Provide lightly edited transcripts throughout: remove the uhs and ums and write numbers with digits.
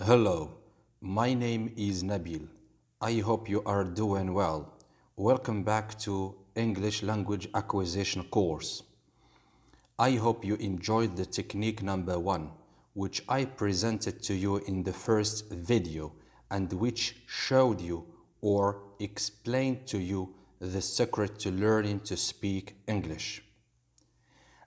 Hello, my name is Nabil. I hope you are doing well. Welcome back to English Language Acquisition course. I hope you enjoyed the technique number 1, which I presented to you in the first video and which showed you or explained to you the secret to learning to speak English,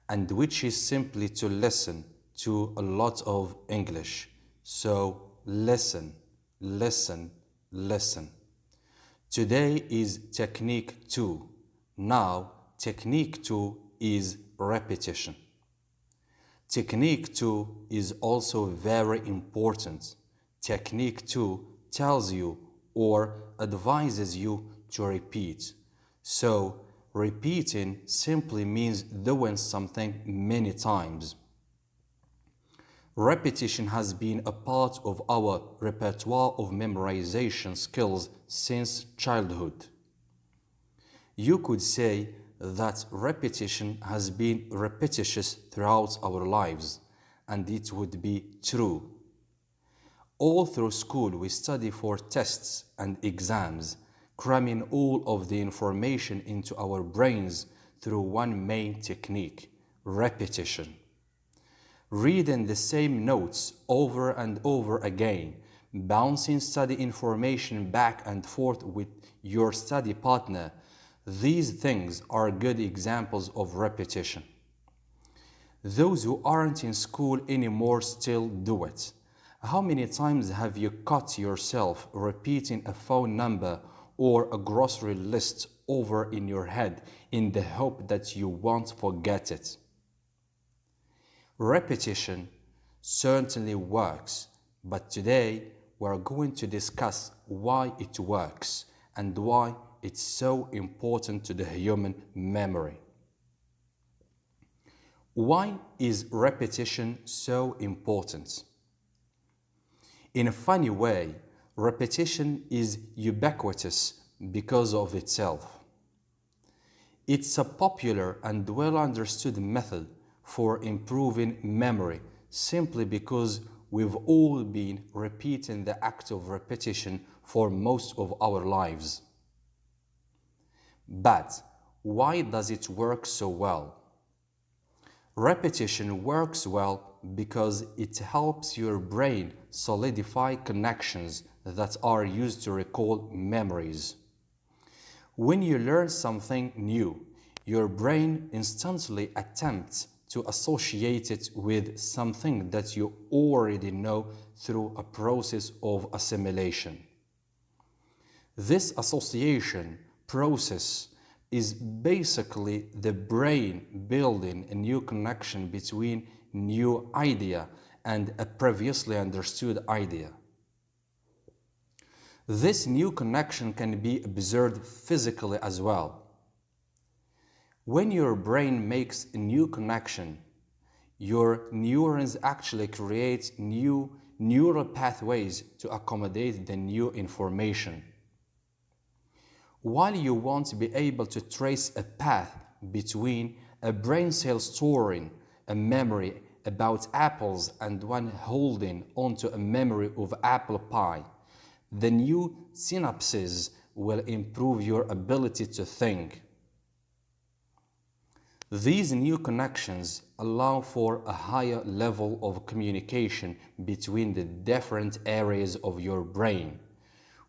and which is simply to listen to a lot of English. So listen, listen, listen. Today is technique 2. Now, technique 2 is repetition. Technique 2 is also very important. Technique 2 tells you or advises you to repeat. So, repeating simply means doing something many times. Repetition has been a part of our repertoire of memorization skills since childhood. You could say that repetition has been repetitious throughout our lives, and it would be true. All through school we study for tests and exams, cramming all of the information into our brains through one main technique, repetition. Reading the same notes over and over again, bouncing study information back and forth with your study partner, these things are good examples of repetition. Those who aren't in school anymore still do it. How many times have you caught yourself repeating a phone number or a grocery list over in your head in the hope that you won't forget it? Repetition certainly works, but today we're going to discuss why it works and why it's so important to the human memory. Why is repetition so important? In a funny way, repetition is ubiquitous because of itself. It's a popular and well understood method for improving memory simply because we've all been repeating the act of repetition for most of our lives. But why does it work so well? Repetition works well because it helps your brain solidify connections that are used to recall memories. When you learn something new, your brain instantly attempts to associate it with something that you already know through a process of assimilation. This association process is basically the brain building a new connection between new idea and a previously understood idea. This new connection can be observed physically as well. When your brain makes a new connection, your neurons actually create new neural pathways to accommodate the new information. While you won't be able to trace a path between a brain cell storing a memory about apples and one holding onto a memory of apple pie, the new synapses will improve your ability to think. These new connections allow for a higher level of communication between the different areas of your brain,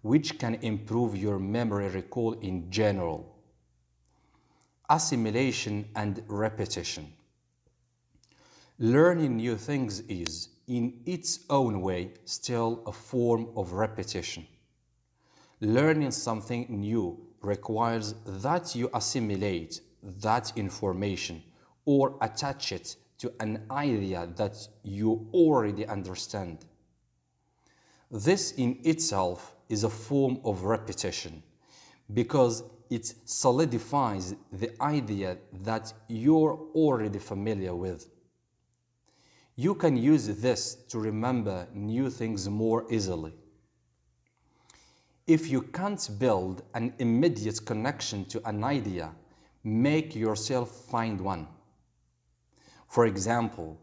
which can improve your memory recall in general. Assimilation and repetition. Learning new things is, in its own way, still a form of repetition. Learning something new requires that you assimilate that information or attach it to an idea that you already understand. This in itself is a form of repetition because it solidifies the idea that you're already familiar with. You can use this to remember new things more easily. If you can't build an immediate connection to an idea, make yourself find one. For example,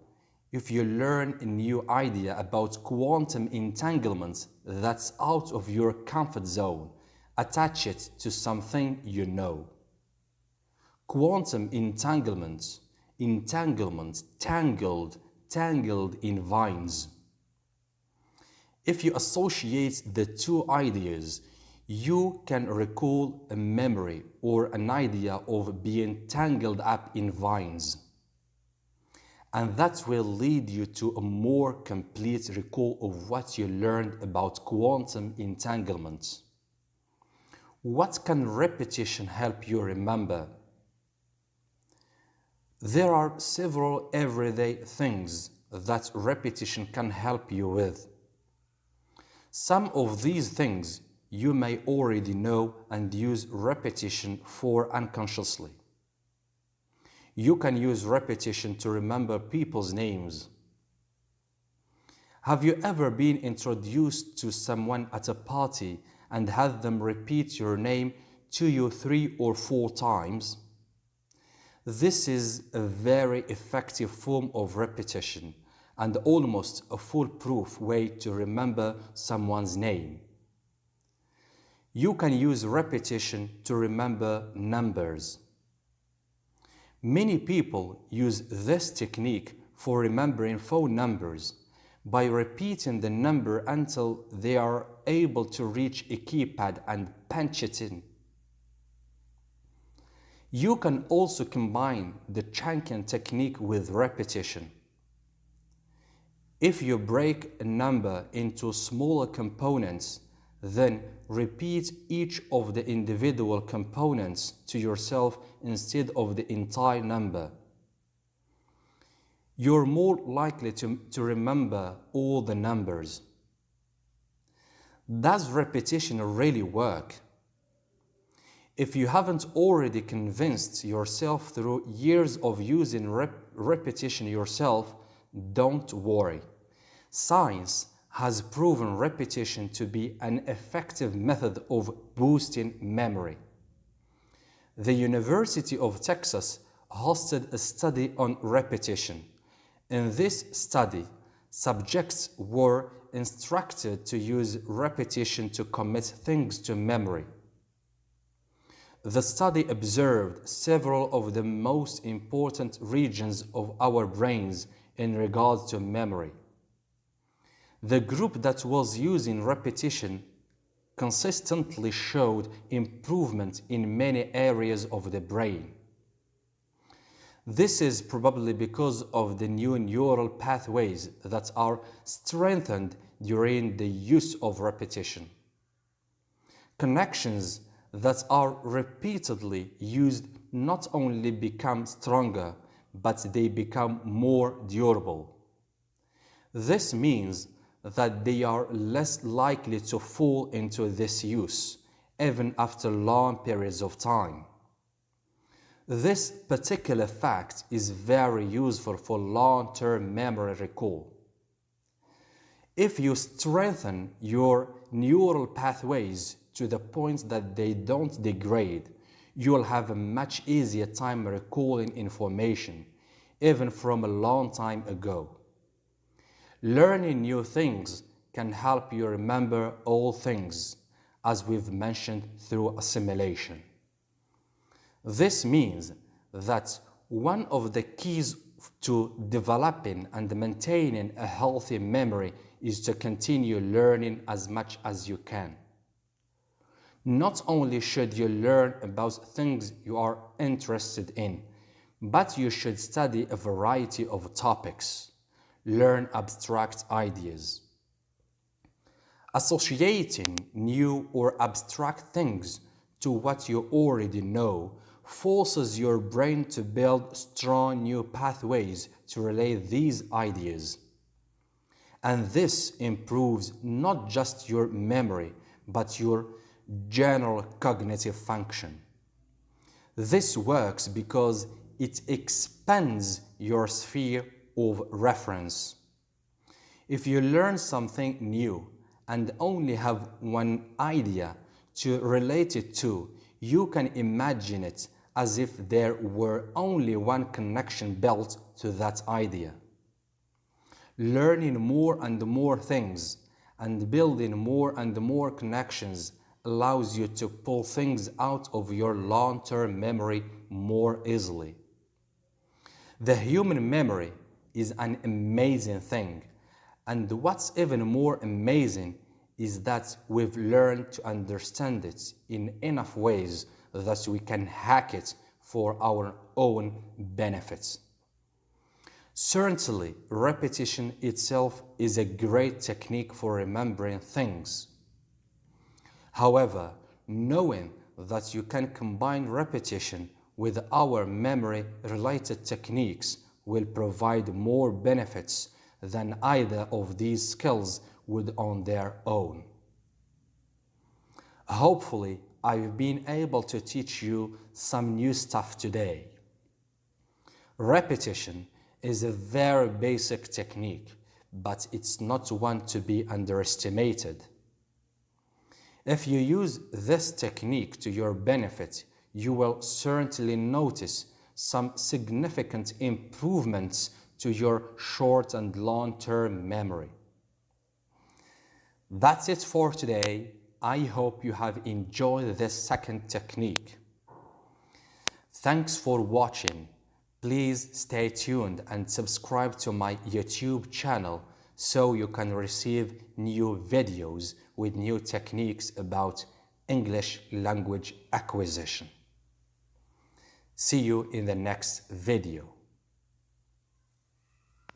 If you learn a new idea about quantum entanglement that's out of your comfort zone, attach it to something you know. Quantum entanglement, tangled, tangled in vines. If you associate the two ideas, you can recall a memory or an idea of being tangled up in vines. And that will lead you to a more complete recall of what you learned about quantum entanglement. What can repetition help you remember? There are several everyday things that repetition can help you with. Some of these things you may already know and use repetition for unconsciously. You can use repetition to remember people's names. Have you ever been introduced to someone at a party and had them repeat your name to you 3 or 4 times? This is a very effective form of repetition and almost a foolproof way to remember someone's name. You can use repetition to remember numbers. Many people use this technique for remembering phone numbers by repeating the number until they are able to reach a keypad and punch it in. You can also combine the chunking technique with repetition. If you break a number into smaller components, then repeat each of the individual components to yourself instead of the entire number. You're more likely to remember all the numbers. Does repetition really work? If you haven't already convinced yourself through years of using repetition yourself, don't worry. Science has proven repetition to be an effective method of boosting memory. The University of Texas hosted a study on repetition. In this study, subjects were instructed to use repetition to commit things to memory. The study observed several of the most important regions of our brains in regards to memory. The group that was using repetition consistently showed improvement in many areas of the brain. This is probably because of the new neural pathways that are strengthened during the use of repetition. Connections that are repeatedly used not only become stronger, but they become more durable. This means that they are less likely to fall into disuse, even after long periods of time. This particular fact is very useful for long-term memory recall. If you strengthen your neural pathways to the point that they don't degrade, you will have a much easier time recalling information, even from a long time ago. Learning new things can help you remember all things, as we've mentioned through assimilation. This means that one of the keys to developing and maintaining a healthy memory is to continue learning as much as you can. Not only should you learn about things you are interested in, but you should study a variety of topics. Learn abstract ideas. Associating new or abstract things to what you already know forces your brain to build strong new pathways to relate these ideas. And this improves not just your memory, but your general cognitive function. This works because it expands your sphere of reference. If you learn something new and only have one idea to relate it to, you can imagine it as if there were only one connection built to that idea. Learning more and more things and building more and more connections allows you to pull things out of your long-term memory more easily. The human memory is an amazing thing, and what's even more amazing is that we've learned to understand it in enough ways that we can hack it for our own benefits. Certainly, repetition itself is a great technique for remembering things. However, knowing that you can combine repetition with our memory-related techniques will provide more benefits than either of these skills would on their own. Hopefully, I've been able to teach you some new stuff today. Repetition is a very basic technique, but it's not one to be underestimated. If you use this technique to your benefit, you will certainly notice some significant improvements to your short and long-term memory. That's it for today. I hope you have enjoyed this second technique. Thanks for watching. Please stay tuned and subscribe to my YouTube channel so you can receive new videos with new techniques about English language acquisition. See you in the next video.